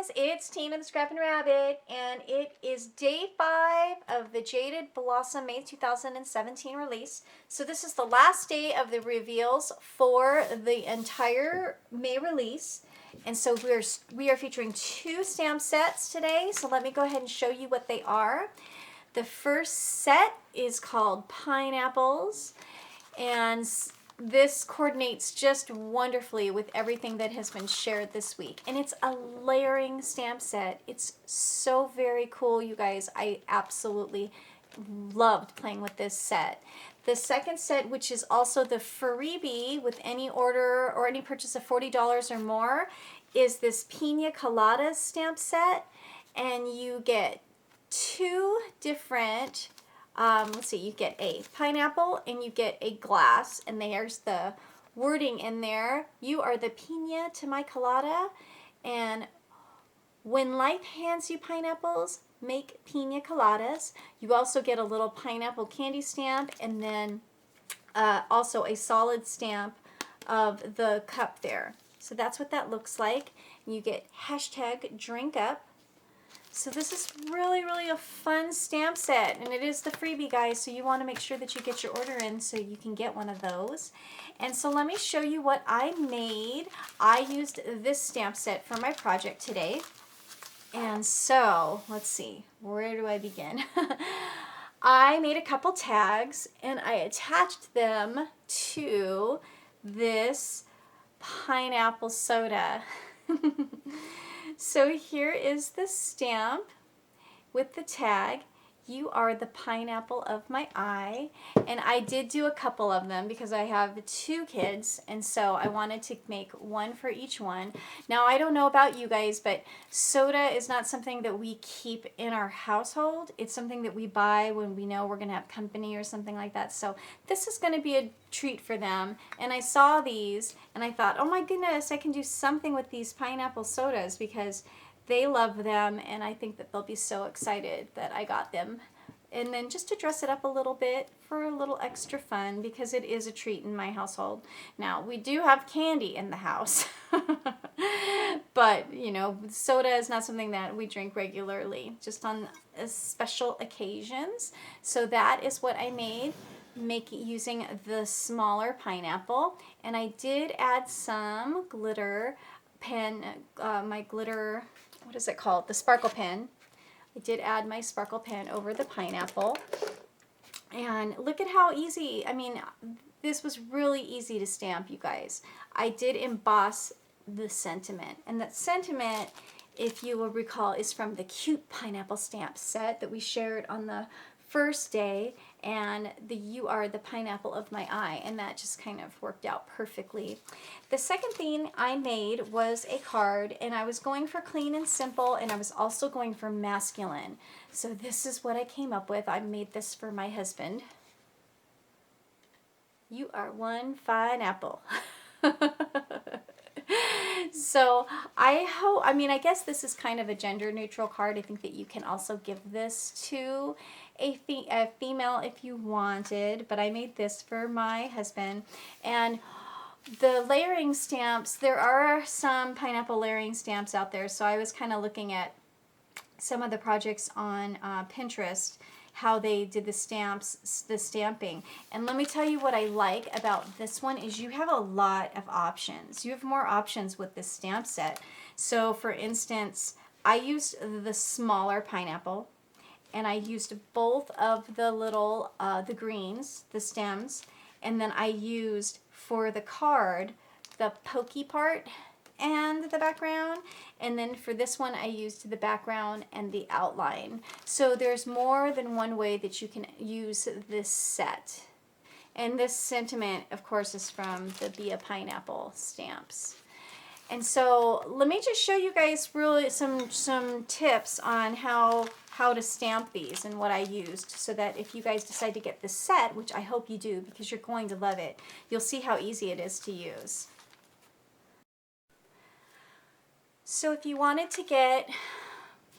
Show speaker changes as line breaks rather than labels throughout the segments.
guys, it's Tina the Scrappin' Rabbit, and it is day 5 of the Jaded Blossom May 2017 release. So this is the last day of the reveals for the entire May release. And so we are featuring 2 stamp sets today. So let me go ahead and show you what they are. The first set is called Pineapples, and this coordinates just wonderfully with everything that has been shared this week. And it's a layering stamp set. It's so very cool, you guys. I absolutely loved playing with this set. The second set, which is also the freebie with any order or any purchase of $40 or more, is this Pina Colada stamp set. And you get 2 different let's see, you get a pineapple and you get a glass, and there's the wording in there. You are the pina to my colada, and when life hands you pineapples, make pina coladas. You also get a little pineapple candy stamp, and then also a solid stamp of the cup there. So that's what that looks like. You get hashtag drink up. So this is really, really a fun stamp set, and it is the freebie, guys, so you want to make sure that you get your order in so you can get one of those. And so let me show you what I made. I used this stamp set for my project today. And so, let's see, where do I begin? I made a couple tags, and I attached them to this pineapple soda. So here is the stamp with the tag. You are the pineapple of my eye. And I did do a couple of them because I have 2 kids, and so I wanted to make one for each one. Now, I don't know about you guys, but soda is not something that we keep in our household. It's something that we buy when we know we're going to have company or something like that. So this is going to be a treat for them. And I saw these and I thought, oh my goodness, I can do something with these pineapple sodas because they love them, and I think that they'll be so excited that I got them. And then just to dress it up a little bit for a little extra fun, because it is a treat in my household. Now, we do have candy in the house, but, you know, soda is not something that we drink regularly, just on special occasions. So that is what I made, using the smaller pineapple. And I did add some glitter pen, my glitter, what is it called? The sparkle pen. I did add my sparkle pen over the pineapple. And look at how easy, I mean, this was really easy to stamp, you guys. I did emboss the sentiment. And that sentiment, if you will recall, is from the cute pineapple stamp set that we shared on the first day, and you are the pineapple of my eye, and that just kind of worked out perfectly. The second thing I made was a card, and I was going for clean and simple, and I was also going for masculine. So this is what I came up with. I made this for my husband. You are one fine apple. So I guess this is kind of a gender neutral card. I think that you can also give this to a female if you wanted, but I made this for my husband. And the layering stamps, there are some pineapple layering stamps out there, so I was kind of looking at some of the projects on Pinterest, how they did the stamps, the stamping. And let me tell you what I like about this one is you have a lot of options. You have more options with this stamp set. So for instance, I used the smaller pineapple, and I used both of the little, the greens, the stems, and then I used for the card, the pokey part and the background, and then for this one I used the background and the outline. So there's more than one way that you can use this set. And this sentiment, of course, is from the Be a Pineapple stamps. And so let me just show you guys really some tips on how to stamp these and what I used, so that if you guys decide to get this set, which I hope you do because you're going to love it, you'll see how easy it is to use. So if you wanted to get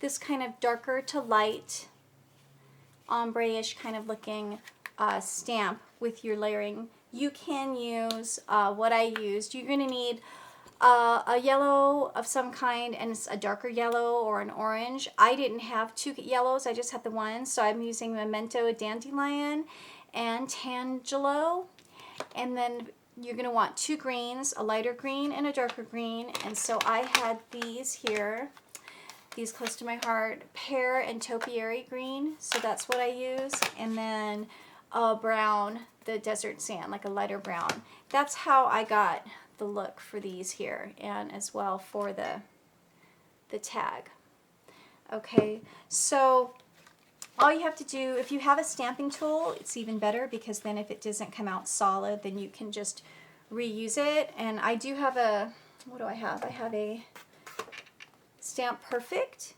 this kind of darker to light, ombre-ish kind of looking stamp with your layering, you can use what I used. You're going to need a yellow of some kind, and it's a darker yellow or an orange. I didn't have two yellows, I just had the one, so I'm using Memento Dandelion and Tangelo. And then you're going to want two greens, a lighter green and a darker green. And so I had these here, these close to my heart, pear and topiary green, so that's what I use. And then a brown, the desert sand, like a lighter brown. That's how I got the look for these here, and as well for the tag. Okay, so all you have to do, if you have a stamping tool, it's even better, because then if it doesn't come out solid, then you can just reuse it. And I do have a, what do I have? I have a Stamp Perfect,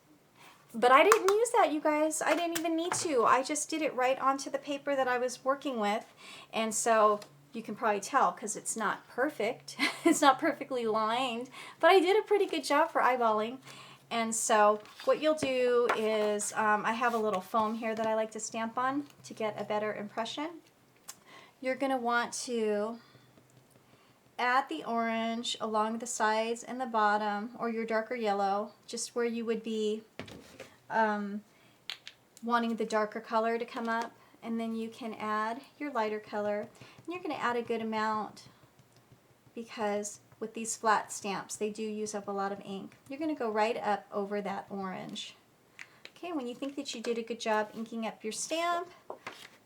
but I didn't use that, you guys. I didn't even need to. I just did it right onto the paper that I was working with. And so you can probably tell, because it's not perfect. It's not perfectly lined, but I did a pretty good job for eyeballing. And so what you'll do is, I have a little foam here that I like to stamp on to get a better impression. You're going to want to add the orange along the sides and the bottom, or your darker yellow, just where you would be wanting the darker color to come up. And then you can add your lighter color. And you're going to add a good amount, because with these flat stamps, they do use up a lot of ink. You're going to go right up over that orange. Okay, when you think that you did a good job inking up your stamp,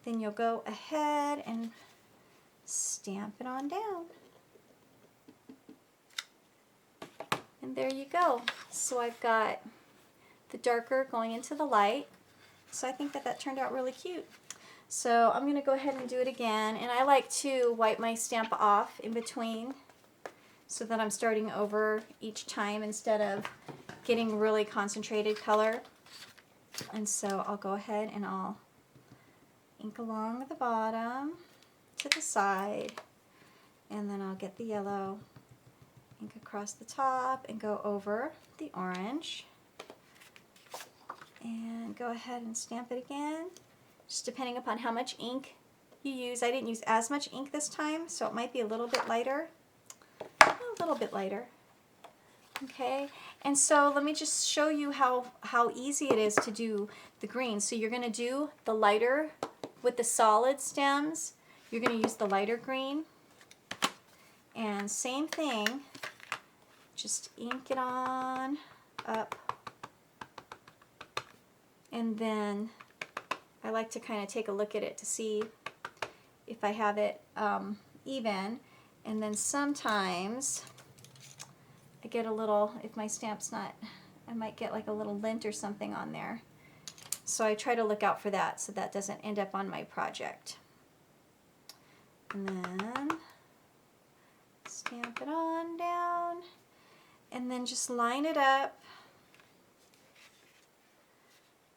then you'll go ahead and stamp it on down. And there you go. So I've got the darker going into the light. So I think that that turned out really cute. So I'm going to go ahead and do it again. And I like to wipe my stamp off in between, so that I'm starting over each time instead of getting really concentrated color. And so I'll go ahead and I'll ink along the bottom to the side, and then I'll get the yellow, ink across the top, and go over the orange, and go ahead and stamp it again, just depending upon how much ink you use. I didn't use as much ink this time, so it might be a little bit lighter. A little bit lighter. Okay, and so let me just show you how easy it is to do the green. So you're going to do the lighter with the solid stems. You're going to use the lighter green, and same thing, just ink it on up, and then I like to kind of take a look at it to see if I have it even. And then sometimes I get a little, if my stamp's not, I might get like a little lint or something on there. So I try to look out for that, so that doesn't end up on my project. And then stamp it on down, and then just line it up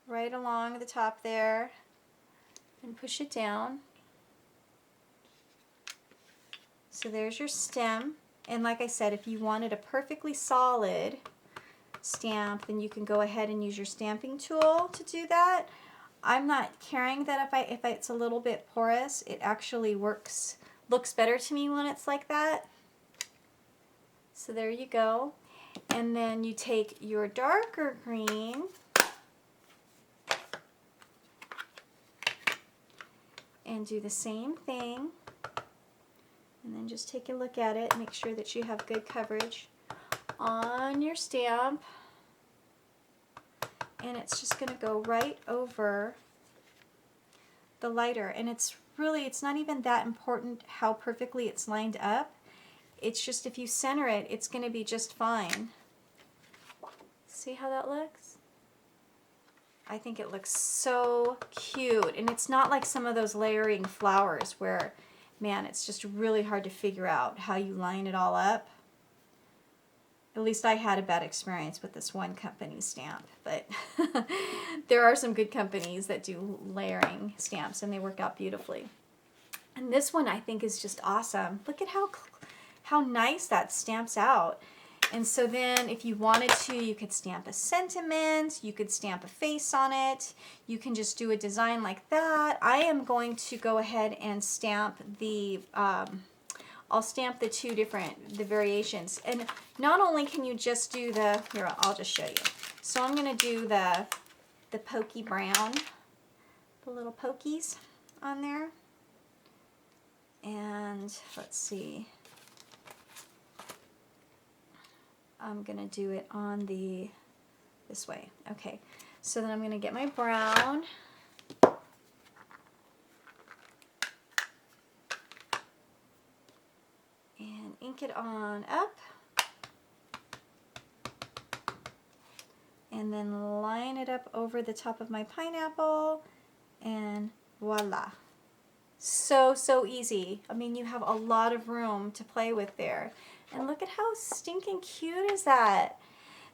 right along the top there and push it down. So there's your stem. And like I said, if you wanted a perfectly solid stamp, then you can go ahead and use your stamping tool to do that. I'm not caring that if it's a little bit porous. It actually looks better to me when it's like that. So there you go. And then you take your darker green and do the same thing. And then just take a look at it, make sure that you have good coverage on your stamp. And it's just going to go right over the lighter. And it's not even that important how perfectly it's lined up. It's just if you center it, it's going to be just fine. See how that looks? I think it looks so cute. And it's not like some of those layering flowers where, man, it's just really hard to figure out how you line it all up. At least I had a bad experience with this one company stamp, but there are some good companies that do layering stamps and they work out beautifully. And this one I think is just awesome. Look at how nice that stamps out. And so then if you wanted to, you could stamp a sentiment, you could stamp a face on it, you can just do a design like that. I am going to go ahead and stamp the I'll stamp the the variations. And not only can you just do here, I'll just show you. So I'm going to do the pokey brown, the little pokies on there. And let's see. I'm going to do it on this way. Okay. So then I'm going to get my brown. And ink it on up. And then line it up over the top of my pineapple. And voila. So, so easy. I mean, you have a lot of room to play with there. And look at how stinking cute is that.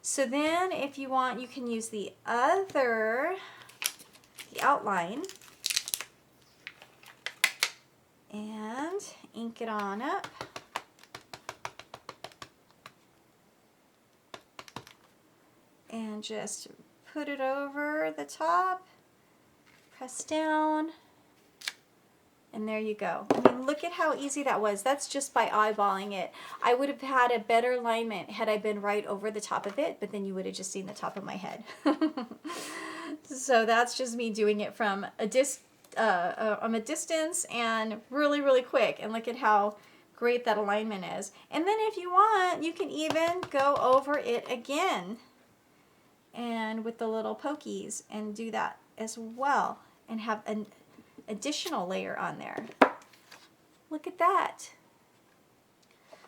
So then if you want, you can use the outline, and ink it on up. And just put it over the top, press down, and there you go. I mean, look at how easy that was. That's just by eyeballing it. I would have had a better alignment had I been right over the top of it, but then you would have just seen the top of my head. So that's just me doing it from a distance and really, really quick. And look at how great that alignment is. And then if you want, you can even go over it again and with the little pokies and do that as well and have an additional layer on there. Look at that.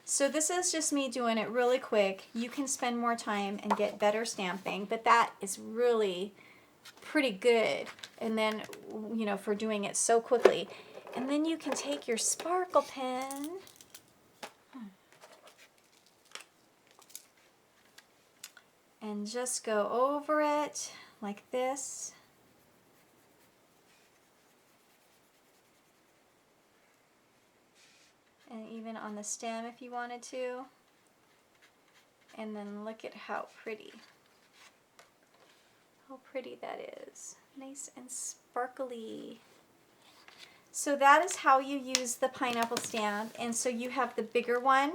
So this is just me doing it really quick. You can spend more time and get better stamping, but that is really pretty good. And then, you know, for doing it so quickly. And then you can take your sparkle pen and just go over it like this. And even on the stem if you wanted to. And then look at how pretty. How pretty that is. Nice and sparkly. So that is how you use the pineapple stamp. And so you have the bigger one.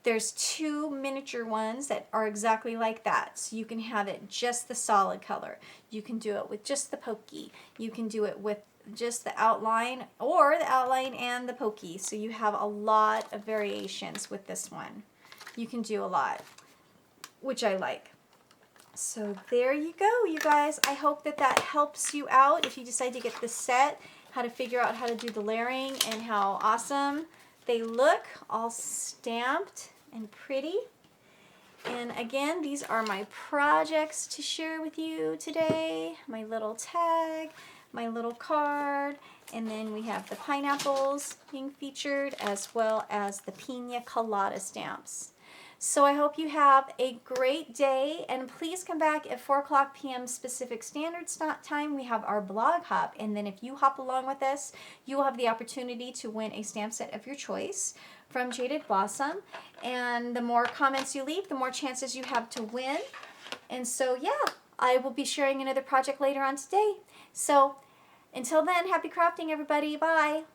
There's two miniature ones that are exactly like that. So you can have it just the solid color. You can do it with just the pokey. You can do it with just the outline or the outline and the pokey. So you have a lot of variations with this one. You can do a lot, which I like. So there you go, you guys. I hope that that helps you out if you decide to get this set, how to figure out how to do the layering and how awesome they look, all stamped and pretty. And again, these are my projects to share with you today. My little tag, my little card, and then we have the pineapples being featured as well as the pina colada stamps. So I hope you have a great day, and please come back at 4:00 p.m. Pacific Standard Time. We have our blog hop, and then if you hop along with us, you will have the opportunity to win a stamp set of your choice from Jaded Blossom. And the more comments you leave, the more chances you have to win. And so yeah, I will be sharing another project later on today. So until then, happy crafting, everybody. Bye.